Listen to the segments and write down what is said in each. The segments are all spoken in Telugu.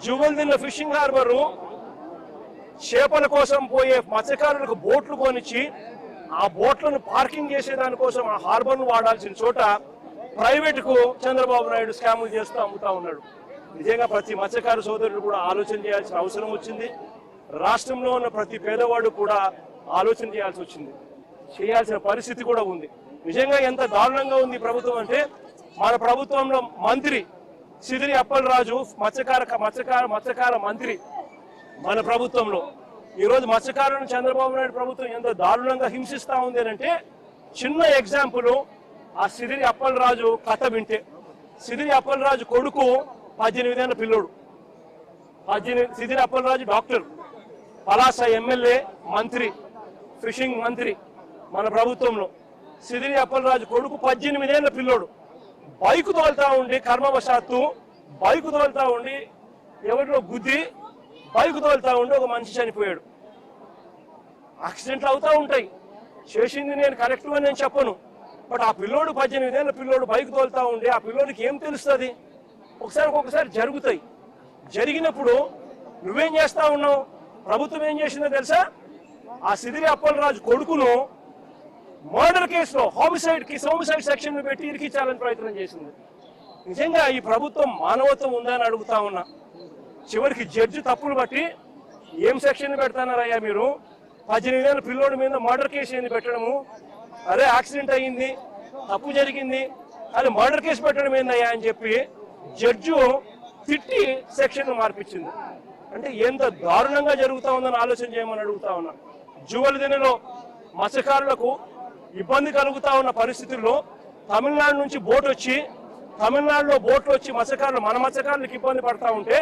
జువెల్దిన్నె ఫిషింగ్ హార్బర్ చేపల కోసం పోయే మత్స్యకారులకు బోట్లు కొనిచ్చి ఆ బోట్లను పార్కింగ్ చేసే దానికోసం ఆ హార్బర్ ను వాడాల్సిన చోట ప్రైవేట్ కు చంద్రబాబు నాయుడు స్కాములు చేస్తూ అమ్ముతా ఉన్నాడు. నిజంగా ప్రతి మత్స్యకారు సోదరుడు కూడా ఆలోచన చేయాల్సిన అవసరం వచ్చింది. రాష్ట్రంలో ఉన్న ప్రతి పేదవాడు కూడా ఆలోచన చేయాల్సిన పరిస్థితి కూడా ఉంది. నిజంగా ఎంత దారుణంగా ఉంది ప్రభుత్వం అంటే, మన ప్రభుత్వంలో మంత్రి సిదిరి అప్పలరాజు మత్స్యకార మంత్రి మన ప్రభుత్వంలో ఈరోజు మత్స్యకారులను చంద్రబాబు నాయుడు ప్రభుత్వం ఎంత దారుణంగా హింసిస్తా ఉంది అంటే, చిన్న ఎగ్జాంపుల్ ఆ సిదిరి అప్పలరాజు కథ వింటే, సిదిరి అప్పలరాజు కొడుకు 18 ఏళ్ల పిల్లోడు. సిదిరి అప్పలరాజు డాక్టర్, పలాస ఎమ్మెల్యే, మంత్రి, ఫిషింగ్ మంత్రి మన ప్రభుత్వంలో. సిదిరి అప్పలరాజు కొడుకు 18 ఏళ్ల పిల్లోడు బైకు తోలుతా ఉండి, కర్మవశాత్తు బైకు తోలుతా ఉండి ఎవరిలో గుద్ది బైకు తోలుతా ఉండి ఒక మనిషి చనిపోయాడు. యాక్సిడెంట్లు అవుతా ఉంటాయి, చేసింది నేను కరెక్ట్ అని నేను చెప్పను. బట్ ఆ పిల్లోడు 18 ఏళ్ల పిల్లోడు బైక్ తోలుతా ఉండి ఆ పిల్లోడికి ఏం తెలుస్తుంది? ఒక్కొక్కసారి జరుగుతాయి. జరిగినప్పుడు నువ్వేం చేస్తా ఉన్నావు? ప్రభుత్వం ఏం చేసిందో తెలుసా? ఆ సిదిరి అప్పలరాజు కొడుకును మర్డర్ కేసులో హోమిసైడ్ సెక్షన్ పెట్టి ఇరికించాలని ప్రయత్నం చేసింది. నిజంగా ఈ ప్రభుత్వం మానవత్వం ఉందని అడుగుతా ఉన్నా. చివరికి జడ్జి తప్పులు బట్టి ఏం సెక్షన్ పెడతానారయ్యా మీరు? 18 ఏళ్ల పిల్లోడి మీద మర్డర్ కేసు ఏంది పెట్టడము? అరే యాక్సిడెంట్ అయ్యింది, తప్పు జరిగింది, అది మర్డర్ కేసు పెట్టడం ఏందయ్యా అని చెప్పి జడ్జు తిట్టి సెక్షన్ మార్పించింది. అంటే ఎంత దారుణంగా జరుగుతా ఉందని ఆలోచన చేయమని అడుగుతా ఉన్నా. జువెల్దిన్నెలో మత్స్యకారులకు ఇబ్బంది కలుగుతా ఉన్న పరిస్థితుల్లో తమిళనాడు నుంచి తమిళనాడులో బోట్లు వచ్చి మన మత్స్యకారులకు ఇబ్బంది పడతా ఉంటే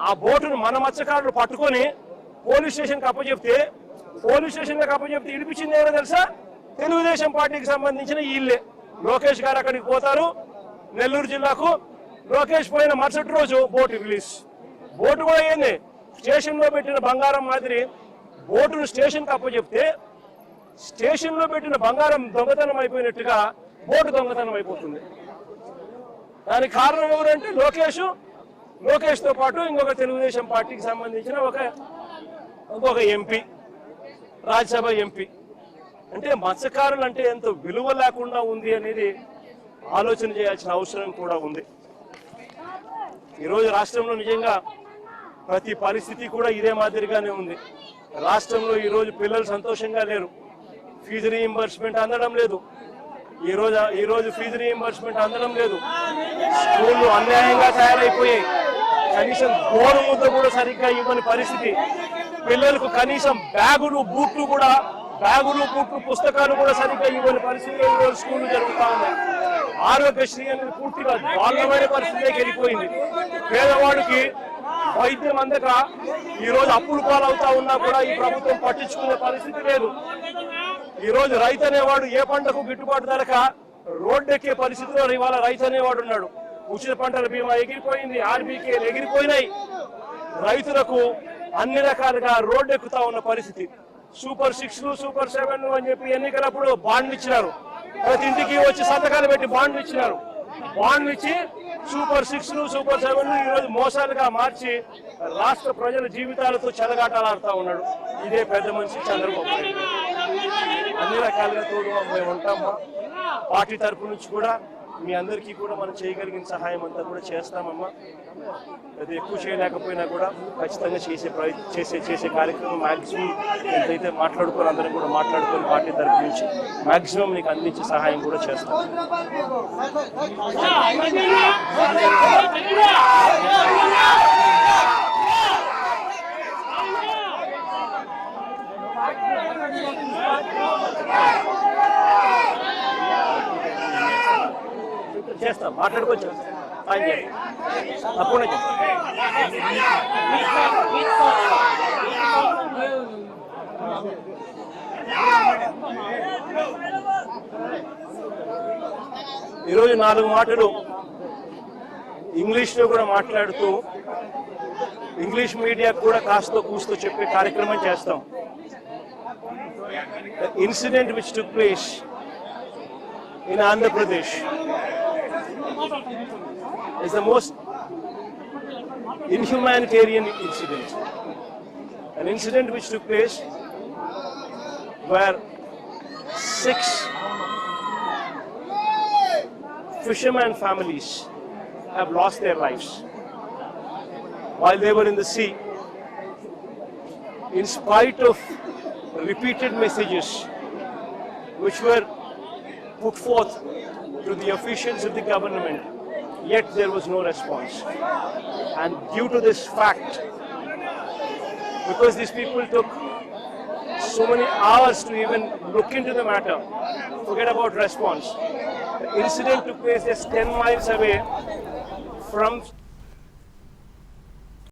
ఆ బోటును మన మత్స్యకారులు పట్టుకొని పోలీస్ స్టేషన్కి అప్పచెప్తే ఇడిపించింది ఏమో తెలుసా? తెలుగుదేశం పార్టీకి సంబంధించిన వీళ్ళే. లోకేష్ గారు అక్కడికి పోతారు, నెల్లూరు జిల్లాకు. లోకేష్ పోయిన మరుసటి రోజు బోటు రిలీజ్. బోటు కూడా ఏంది, స్టేషన్ లో పెట్టిన బంగారం మాదిరి బోటును స్టేషన్ కి అప్పచెప్తే స్టేషన్ లో పెట్టిన బంగారం దొంగతనం అయిపోయినట్టుగా బోటు దొంగతనం అయిపోతుంది. దానికి కారణం ఎవరంటే లోకేష్ తో పాటు ఇంకొక తెలుగుదేశం పార్టీకి సంబంధించిన ఇంకొక ఎంపీ, రాజ్యసభ ఎంపీ. అంటే మత్స్యకారులు అంటే ఎంత విలువ లేకుండా ఉంది అనేది ఆలోచన చేయాల్సిన అవసరం కూడా ఉంది. ఈరోజు రాష్ట్రంలో నిజంగా ప్రతి పరిస్థితి కూడా ఇదే మాదిరిగానే ఉంది. రాష్ట్రంలో ఈరోజు పిల్లలు సంతోషంగా లేరు. ఫీజు రీయింబర్స్మెంట్ అందడం లేదు. ఈరోజు ఫీజు రీయింబర్స్మెంట్ అందడం లేదు. స్కూళ్ళు అన్యాయంగా తయారైపోయాయి. కనీసం గోరు ముద్ద కూడా సరిగ్గా ఇవ్వని పరిస్థితి. పిల్లలకు కనీసం బ్యాగులు బూట్లు పుస్తకాలు కూడా సరిగ్గా ఇవ్వని పరిస్థితి ఈరోజు స్కూళ్ళు జరుగుతా ఉన్నాయి. ఆరోగ్యశ్రీ అనేది పూర్తిగా దారుణమైన పరిస్థితికి వెళ్ళిపోయింది. పేదవాడికి వైద్యం అందక ఈరోజు అప్పులు పాలవుతా ఉన్నా కూడా ఈ ప్రభుత్వం పట్టించుకునే పరిస్థితి లేదు. ఈరోజు రైతు అనేవాడు ఏ పంటకు గిట్టుబాటు ధరక రోడ్డెక్కే పరిస్థితిలో ఇవాళ రైతు అనేవాడు ఉన్నాడు. ఉచిత పంటల బీమా ఎగిరిపోయింది, ఆర్బీకేలు ఎగిరిపోయినాయి. రైతులకు అన్ని రకాలుగా రోడ్డెక్కుతా ఉన్న పరిస్థితి. సూపర్ 6లు, సూపర్ 7లు అని చెప్పి ఎన్నికలప్పుడు బాండ్లు ఇచ్చినారు. ప్రతి ఇంటికి వచ్చి సంతకాలు పెట్టి బాండ్లు ఇచ్చినారు. బాండ్లు ఇచ్చి సూపర్ 6లు, సూపర్ 7లు ఈరోజు మోసాలుగా మార్చి రాష్ట్ర ప్రజల జీవితాలతో చెలగాటలాడుతూ ఉన్నాడు ఇదే పెద్ద మనిషి చంద్రబాబు నాయుడు. అన్ని రకాలుగా తోడుగా మేము ఉంటాము. పార్టీ తరఫు నుంచి కూడా మీ అందరికీ కూడా మనం చేయగలిగిన సహాయం అంతా కూడా చేస్తామమ్మా. అది ఎక్కువ చేయలేకపోయినా కూడా ఖచ్చితంగా చేసే కార్యక్రమం మ్యాక్సిమం ఎంతైతే మాట్లాడుకొని అందరం కూడా మాట్లాడుకొని పార్టీ తరఫు నుంచి మ్యాక్సిమం నీకు అందించే సహాయం కూడా చేస్తాం. చేస్తాం, మాట్లాడుకోవచ్చు. తప్పకుండా ఈరోజు 4 మాటలు ఇంగ్లీష్లో కూడా మాట్లాడుతూ ఇంగ్లీష్ మీడియా కూడా కాస్తో కూస్తో చెప్పే కార్యక్రమం చేస్తాం. Incident which took place in Andhra Pradesh is the most inhumanitarian incident. An incident which took place where 6 fisherman families have lost their lives while they were in the sea, in spite of repeated messages which were put forth to the officials of the government, yet there was no response. And due to this fact, because these people took so many hours to even look into the matter, forget about response. The incident took place just 10 miles away from